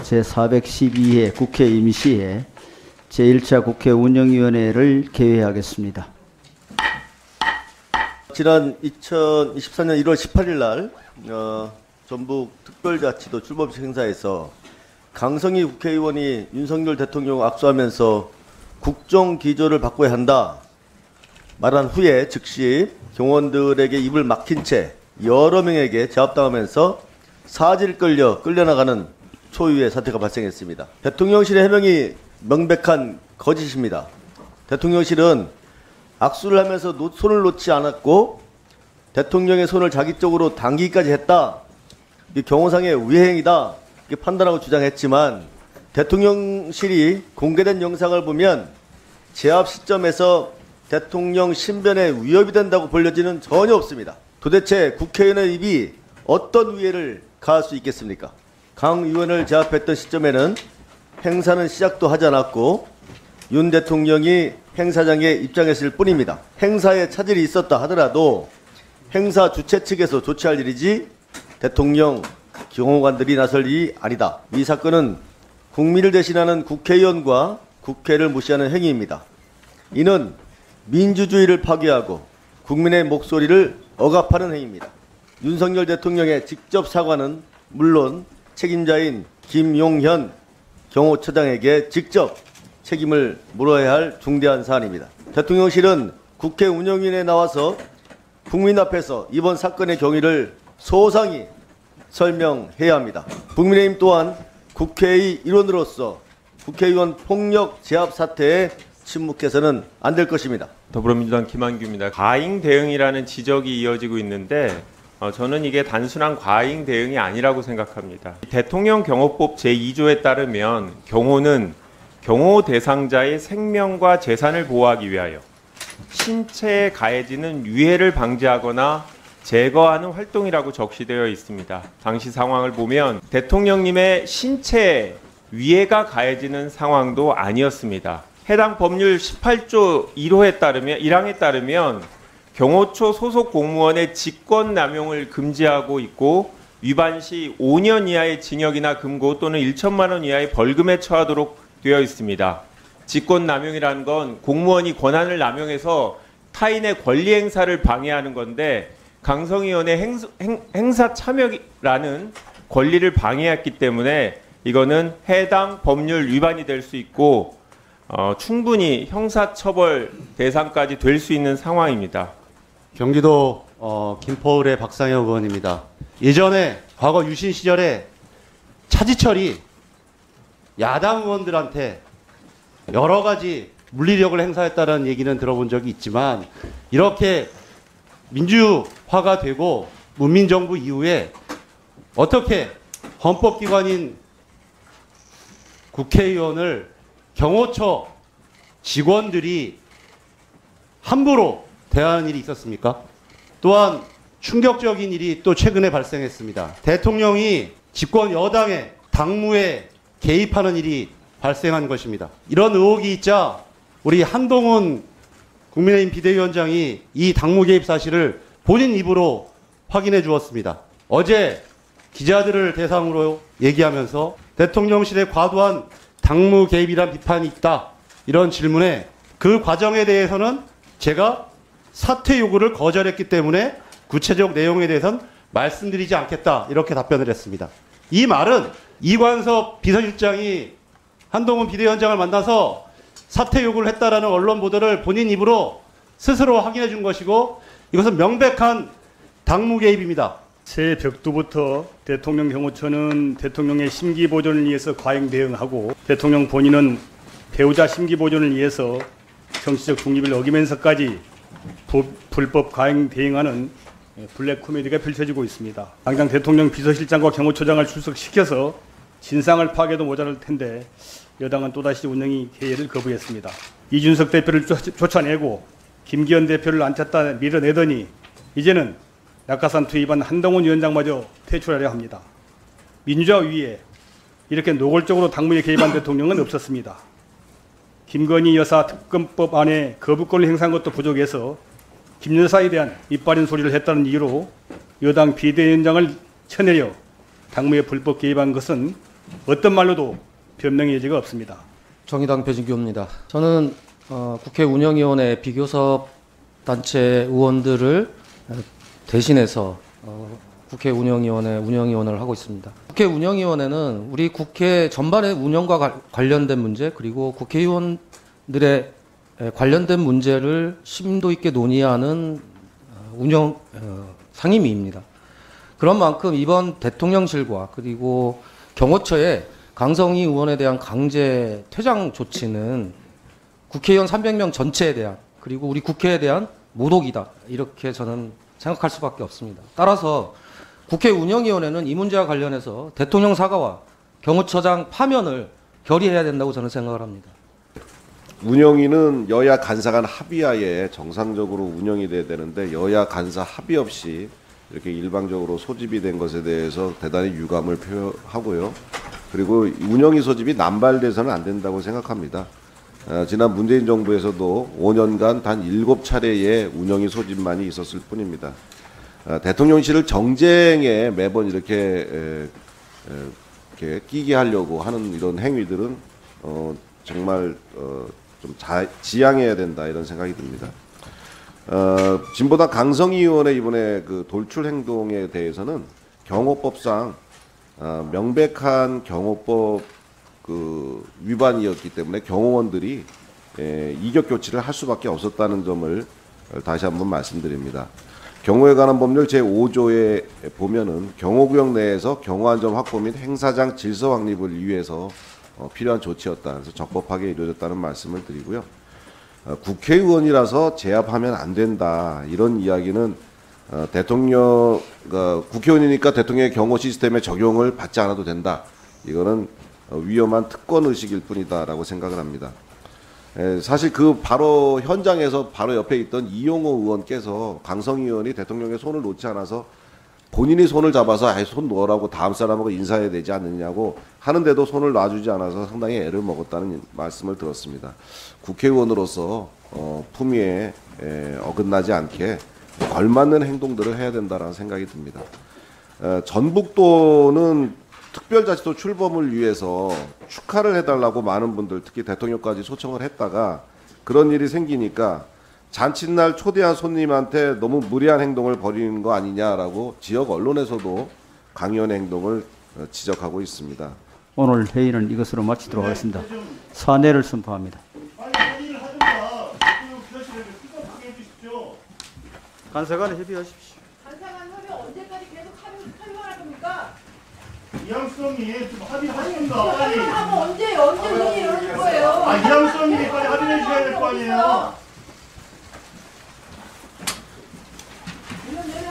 제412회 국회 임시회 제1차 국회 운영위원회를 개회하겠습니다. 지난 2024년 1월 18일 날 전북 특별자치도 출범식 행사에서 강성희 국회의원이 윤석열 대통령 악수하면서 국정기조를 바꿔야 한다 말한 후에 즉시 경호원들에게 입을 막힌 채 여러 명에게 제압당하면서 사지를 끌려나가는 초유의 사태가 발생했습니다. 대통령실의 해명이 명백한 거짓입니다. 대통령실은 악수를 하면서 손을 놓지 않았고 대통령의 손을 자기 쪽으로 당기기까지 했다. 이게 경호상의 우회행이다. 이렇게 판단하고 주장했지만 대통령실이 공개된 영상을 보면 제압 시점에서 대통령 신변에 위협이 된다고 볼 여지는 전혀 없습니다. 도대체 국회의원의 입이 어떤 위해를 가할 수 있겠습니까? 강 의원을 제압했던 시점에는 행사는 시작도 하지 않았고 윤 대통령이 행사장에 입장했을 뿐입니다. 행사에 차질이 있었다 하더라도 행사 주최 측에서 조치할 일이지 대통령 경호관들이 나설 일이 아니다. 이 사건은 국민을 대신하는 국회의원과 국회를 무시하는 행위입니다. 이는 민주주의를 파괴하고 국민의 목소리를 억압하는 행위입니다. 윤석열 대통령의 직접 사과는 물론 책임자인 김용현 경호처장에게 직접 책임을 물어야 할 중대한 사안입니다. 대통령실은 국회 운영위원회에 나와서 국민 앞에서 이번 사건의 경위를 소상히 설명해야 합니다. 국민의힘 또한 국회의 일원으로서 국회의원 폭력 제압 사태에 침묵해서는 안 될 것입니다. 더불어민주당 김한규입니다. 과잉 대응이라는 지적이 이어지고 있는데 저는 이게 단순한 과잉 대응이 아니라고 생각합니다. 대통령 경호법 제2조에 따르면 경호는 경호 대상자의 생명과 재산을 보호하기 위하여 신체에 가해지는 유해를 방지하거나 제거하는 활동이라고 적시되어 있습니다. 당시 상황을 보면 대통령님의 신체에 위해가 가해지는 상황도 아니었습니다. 해당 법률 18조 1항에 따르면 경호처 소속 공무원의 직권남용을 금지하고 있고 위반 시 5년 이하의 징역이나 금고 또는 1천만 원 이하의 벌금에 처하도록 되어 있습니다. 직권남용이라는 건 공무원이 권한을 남용해서 타인의 권리 행사를 방해하는 건데 강성희 의원의 행사 참여라는 권리를 방해했기 때문에 이거는 해당 법률 위반이 될 수 있고 충분히 형사처벌 대상까지 될 수 있는 상황입니다. 경기도 김포을의 박상혁 의원입니다. 예전에 과거 유신 시절에 차지철이 야당 의원들한테 여러 가지 물리력을 행사했다는 얘기는 들어본 적이 있지만 이렇게 민주화가 되고 문민정부 이후에 어떻게 헌법기관인 국회의원을 경호처 직원들이 함부로 대하는 일이 있었습니까? 또한 충격적인 일이 또 최근에 발생했습니다. 대통령이 집권 여당의 당무에 개입하는 일이 발생한 것입니다. 이런 의혹이 있자 우리 한동훈 국민의힘 비대위원장이 이 당무 개입 사실을 본인 입으로 확인해 주었습니다. 어제 기자들을 대상으로 얘기하면서 대통령실의 과도한 당무 개입이란 비판이 있다. 이런 질문에 그 과정에 대해서는 제가 사퇴 요구를 거절했기 때문에 구체적 내용에 대해서는 말씀드리지 않겠다. 이렇게 답변을 했습니다. 이 말은 이관섭 비서실장이 한동훈 비대위원장을 만나서 사퇴 요구를 했다라는 언론 보도를 본인 입으로 스스로 확인해 준 것이고 이것은 명백한 당무 개입입니다. 새해 벽두부터 대통령 경호처는 대통령의 심기 보존을 위해서 과잉 대응하고 대통령 본인은 배우자 심기 보존을 위해서 정치적 중립을 어기면서까지 불법 과잉 대응하는 블랙 코미디가 펼쳐지고 있습니다. 당장 대통령 비서실장과 경호처장을 출석시켜서 진상을 파괴도 모자랄 텐데 여당은 또다시 운영위 회의를 거부했습니다. 이준석 대표를 쫓아내고 김기현 대표를 앉혔다 밀어내더니 이제는 낙하산 투입한 한동훈 위원장마저 퇴출하려 합니다. 민주화 위에 이렇게 노골적으로 당무에 개입한 대통령은 없었습니다. 김건희 여사 특검법 안에 거부권을 행사한 것도 부족해서 김 여사에 대한 이빨인 소리를 했다는 이유로 여당 비대위원장을 쳐내려 당무에 불법 개입한 것은 어떤 말로도 변명의 여지가 없습니다. 정의당 배진규입니다. 저는 국회 운영위원회 비교섭 단체 의원들을 대신해서 국회 운영위원회를 하고 있습니다. 국회 운영위원회는 우리 국회 전반의 운영과 관련된 문제 그리고 국회의원들의 관련된 문제를 심도 있게 논의하는 운영 상임위입니다. 그런 만큼 이번 대통령실과 그리고 경호처의 강성희 의원에 대한 강제 퇴장 조치는 국회의원 300명 전체에 대한 그리고 우리 국회에 대한 모독이다. 이렇게 저는 생각할 수밖에 없습니다. 따라서 국회 운영위원회는 이 문제와 관련해서 대통령 사과와 경호처장 파면을 결의해야 된다고 저는 생각을 합니다. 운영위는 여야 간사 간 합의하에 정상적으로 운영이 돼야 되는데 여야 간사 합의 없이 이렇게 일방적으로 소집이 된 것에 대해서 대단히 유감을 표하고요. 그리고 운영위 소집이 남발돼서는 안 된다고 생각합니다. 지난 문재인 정부에서도 5년간 단 7차례의 운영위 소집만이 있었을 뿐입니다. 대통령실을 정쟁에 매번 이렇게 끼게 하려고 하는 이런 행위들은 정말 좀 지양해야 된다 이런 생각이 듭니다. 진보당 강성희 의원의 이번에 그 돌출 행동에 대해서는 경호법상 명백한 경호법 그 위반이었기 때문에 경호원들이 이격 교체를 할 수밖에 없었다는 점을 다시 한번 말씀드립니다. 경호에 관한 법률 제5조에 보면은 경호구역 내에서 경호안전 확보 및 행사장 질서 확립을 위해서 필요한 조치였다. 그래서 적법하게 이루어졌다는 말씀을 드리고요. 국회의원이라서 제압하면 안 된다. 이런 이야기는 국회의원이니까 대통령의 경호 시스템의 적용을 받지 않아도 된다. 이거는 위험한 특권 의식일 뿐이다라고 생각을 합니다. 사실 그 바로 현장에서 바로 옆에 있던 이용호 의원께서 강성희 의원이 대통령의 손을 놓지 않아서 본인이 손을 잡아서 손 놓으라고 다음 사람하고 인사해야 되지 않느냐고 하는데도 손을 놔주지 않아서 상당히 애를 먹었다는 말씀을 들었습니다. 국회의원으로서 품위에 어긋나지 않게 걸맞는 행동들을 해야 된다는 생각이 듭니다. 전북도는 특별자치도 출범을 위해서 축하를 해달라고 많은 분들 특히 대통령까지 소청을 했다가 그런 일이 생기니까 잔칫날 초대한 손님한테 너무 무리한 행동을 벌이는 거 아니냐라고 지역 언론에서도 강요의 행동을 지적하고 있습니다. 오늘 회의는 이것으로 마치도록 하겠습니다. 사내를 선포합니다. 간사간에 협의하십시오. 간사간 협의 언제까지 계속 합의할 겁니까? 이양수님 좀 합의하십니다. 합의하면 언제 회의 열릴 거예요? 이양수님 빨리 합의해 주셔야 될 거 아니에요? 이건